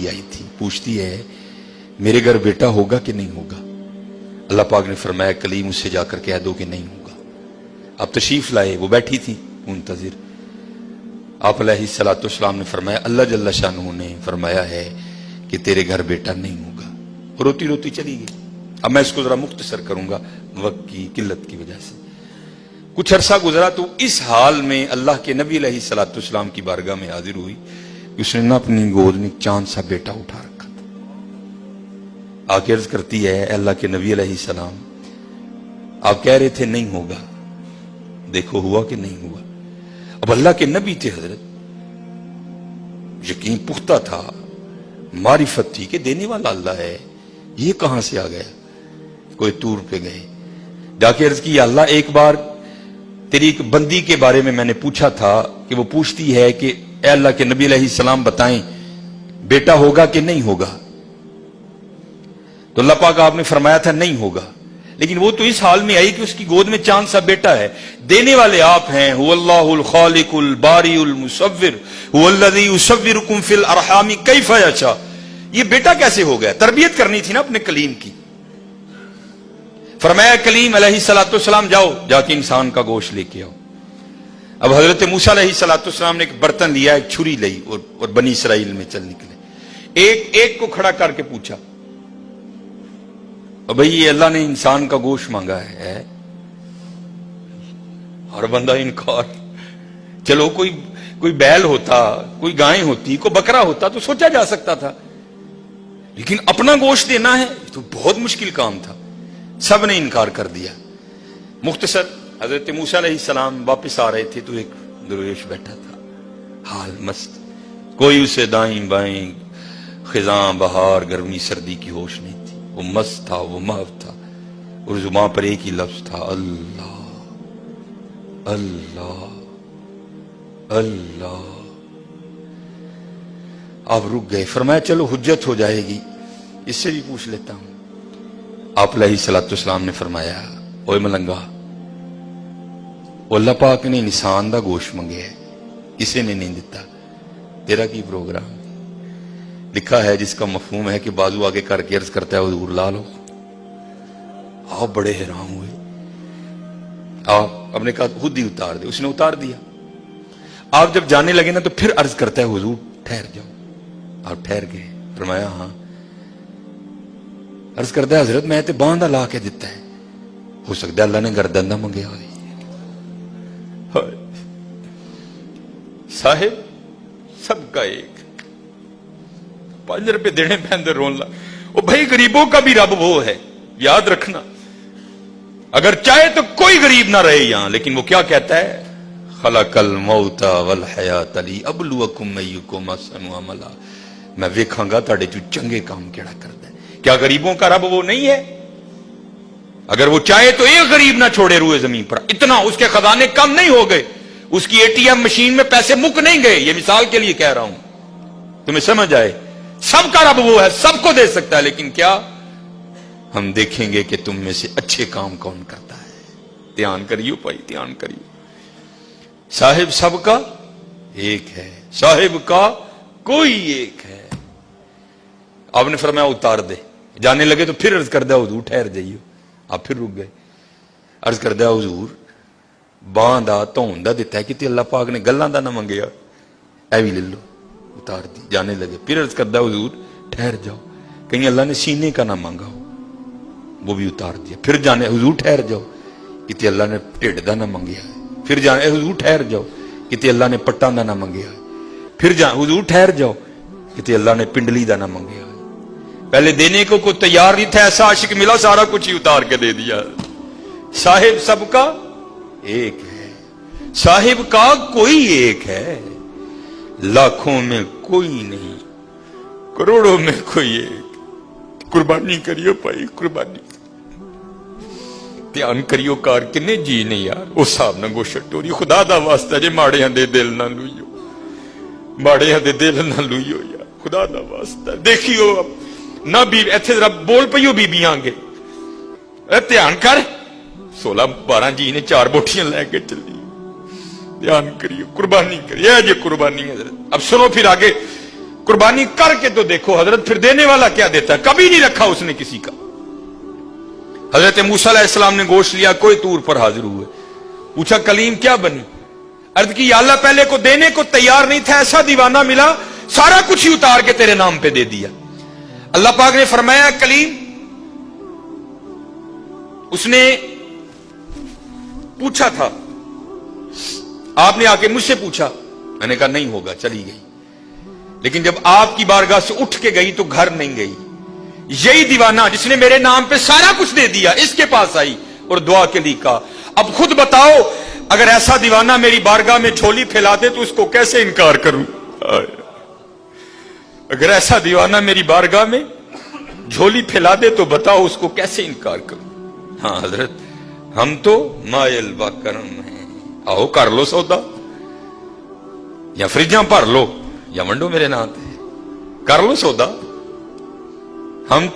بیٹی आई थी, पूछती है मेरे घर बेटा होगा कि नहीं होगा. अल्लाह पाक ने फरमाया कलीम उससे जाकर कह दो कि नहीं होगा. अब तशरीफ लाए, वो बैठी थी मुंतजिर. आप अलैहिस्सलाम ने फरमाया अल्लाह जल्ला शानहू ने फरमाया है कि तेरे घर बेटा नहीं होगा. रोती रोती चली गई. अब मैं इसको जरा मुख्तसर करूंगा वक्त की किल्लत की वजह से. कुछ अरसा गुजरा तो इस हाल में अल्लाह के नबी अलैहिस्सलाम की बारगाह में हाजिर हुई. उसने ना अपनी गोद में चांद सा बेटा उठा रखा था. आके अर्ज करती है अल्लाह के नबी अलैहिस्सलाम, आप कह रहे थे नहीं होगा, देखो हुआ कि नहीं हुआ. अब अल्लाह के नबी थे हजरत, यकीन पुख्ता था, मारिफत थी कि देने वाला अल्लाह है. ये कहां से आ गया? कोई टूर पे गए, जाके अर्ज की अल्लाह एक बार तेरी एक बंदी के बारे में मैंने पूछा था कि वो पूछती है कि ए अल्लाह के नबी अलैहिस्सलाम बताएं बेटा होगा कि नहीं होगा. तो अल्लाह पाक आपने फरमाया था नहीं होगा. लेकिन वो तो इस हाल में आई कि उसकी गोद में चांद सा बेटा है. देने वाले आप हैं. हुवल्लाहुल खालिकुल बारिउल मुसव्विर हुवल्लज़ी युसव्विरुकुम फिल अरहामी कैफ़ यशा. ये बेटा कैसे हो गया? तरबियत करनी थी ना अपने कलीम की. फरमाया कलीम अलैहिस्सलाम जाओ जाके इंसान का गोश्त लेके आओ. अब हजरत मूसा अलैहिस्सलाम ने एक बर्तन लिया, एक छुरी ली और बनी इसराइल में चल निकले. एक एक को खड़ा करके पूछा, भाई ये अल्लाह ने इंसान का गोश्त मांगा है. हर बंदा इनकार. चलो कोई बैल होता, कोई गाय होती, कोई बकरा होता तो सोचा जा सकता था, लेकिन अपना गोश्त देना है तो बहुत मुश्किल काम था. सब ने इनकार कर दिया. मुख्तसर हजरत मूसा अलैहिस्सलाम वापस आ रहे थे तो एक दरवेश बैठा था, हाल मस्त. कोई उसे दाएं बाएं खिजां बहार गर्मी सर्दी की होश नहीं थी. वो मस्त था, वो महव था, और जुबान पर एक ही लफ्ज था अल्लाह अल्लाह अल्लाह. आप रुक गए. फरमाया चलो हुज्जत हो जाएगी, इससे भी पूछ लेता हूं. आप अलैहिस्सलाम ने फरमाया ओए मलंगा, अल्लाह पाक ने इंसान दा गोश्त मंगे है, किसी ने नहीं दिता. तेरा की प्रोग्राम? लिखा है जिसका मफहूम है कि बाजू आगे करके अर्ज करता है हुजूर ला लो. आप बड़े हैरान हुए. आप अपने कहा खुद ही उतार दे. उसने उतार दिया. आप जब जाने लगे ना तो फिर अर्ज करता है हुजूर ठहर जाओ. आप ठहर गए. फरमाया हां. अर्ज करता है हजरत मैं तो बांधा ला के दिता है, हो सकता है अल्लाह ने गर्दन ना मंगया हो. साहिब सबका एक 5 रुपए देने पे अंदर रोन ला. ओ भाई गरीबों का भी रब वो है, याद रखना. अगर चाहे तो कोई गरीब ना रहे यहां, लेकिन वो क्या कहता है खलकल मौता वल हयात लिअब्लुवकुम अय्युकुम अहसनु अमला. मैं वेखांगा तुहाडे चों चंगे काम केड़ा करदा है. क्या गरीबों का रब वो नहीं है? अगर वो चाहे तो एक गरीब ना छोड़े रूए जमीन पर. इतना उसके खजाने कम नहीं हो गए, उसकी एटीएम मशीन में पैसे मुक नहीं गए. ये मिसाल के लिए कह रहा हूं, तुम्हें समझ आए. सबका रब वो है, सबको दे सकता है. लेकिन क्या हम देखेंगे कि तुम में से अच्छे काम कौन करता है? ध्यान करियो भाई, ध्यान करियो. साहिब सबका एक है, साहिब का कोई एक है. आपने फरमाया उतार दे. जाने लगे तो फिर अर्ज कर दिया हुजूर ठहर जाइयो. आप फिर रुक गए. अर्ज कर दिया हुजूर बांह दा धौन दा दिता है कि अल्लाह पाक ने गल्लां दा ना मंगया, ऐ भी ले लो. उतार दी. जाने लगे. फिर अर्ज कर दिया हुजूर ठहर जाओ, कहीं अल्लाह ने सीने का ना मांगा हो, वो भी उतार दिया. फिर जाने हुजूर ठहर जाओ कि अल्लाह ने ढिड दा ना मंगया. फिर जाने हुजूर ठहर जाओ कि अल्लाह ने पट्टां दा ना मंगया. फिर हुजूर ठहर जाओ कि अल्लाह ने पिंडली दा ना मंगया. पहले देने को कोई तैयार नहीं था, ऐसा आशिक मिला सारा कुछ ही उतार के दे दिया. साहिब सबका एक है, साहिब का कोई एक है. लाखों में कोई नहीं, करोड़ों में कोई एक. कुर्बानी करियो भाई, कुर्बानी. ध्यान करियो कार किन्ने जी ने यार उस हिसाब न गोशत टोरी. खुदा दा वास्ता जे माड़ियां दे दिल ना लुइयो, माड़ियां दे दिल ना लुइयो यार, खुदा दा वास्ता. देखियो ना भी इत्थे जरा बोल पईयो बीबियां आगे. ध्यान कर. 16-12 जी ने 4 बोटियां लेके चली. ध्यान करियो, कुर्बानी करिए. ये कुर्बानी है. अब सुनो फिर आगे कुर्बानी करके तो देखो हजरत, फिर देने वाला क्या देता है? कभी नहीं रखा उसने किसी का। हजरत मूसा अलैहिस्सलाम ने गोश्त लिया, कोई तूर पर हाजिर हुए, पूछा कलीम क्या बनी? अर्ज की या अल्लाह पहले को देने को तैयार नहीं था, ऐसा दीवाना मिला सारा कुछ ही उतार के तेरे नाम पे दे दिया। अल्लाह पाक ने फरमाया कलीम, उसने पूछा था, आपने आके मुझसे पूछा, मैंने कहा नहीं होगा, चली गई। लेकिन जब आपकी बारगाह से उठ के गई तो घर नहीं गई। यही दीवाना जिसने मेरे नाम पे सारा कुछ दे दिया, इसके पास आई और दुआ के लिए कहा, अब खुद बताओ अगर ऐसा दीवाना मेरी बारगाह में झोली फैला दे तो उसको कैसे इनकार करूं? अगर ऐसा दीवाना मेरी बारगाह में झोली फैला दे तो बताओ उसको कैसे इनकार करूं? हाँ हजरत, हम तो मायल बा करम है, आओ कर लो सौदा, या फ्रिजां भर लो या वंडो मेरे नाम पे, कर लो सौदा। हम तो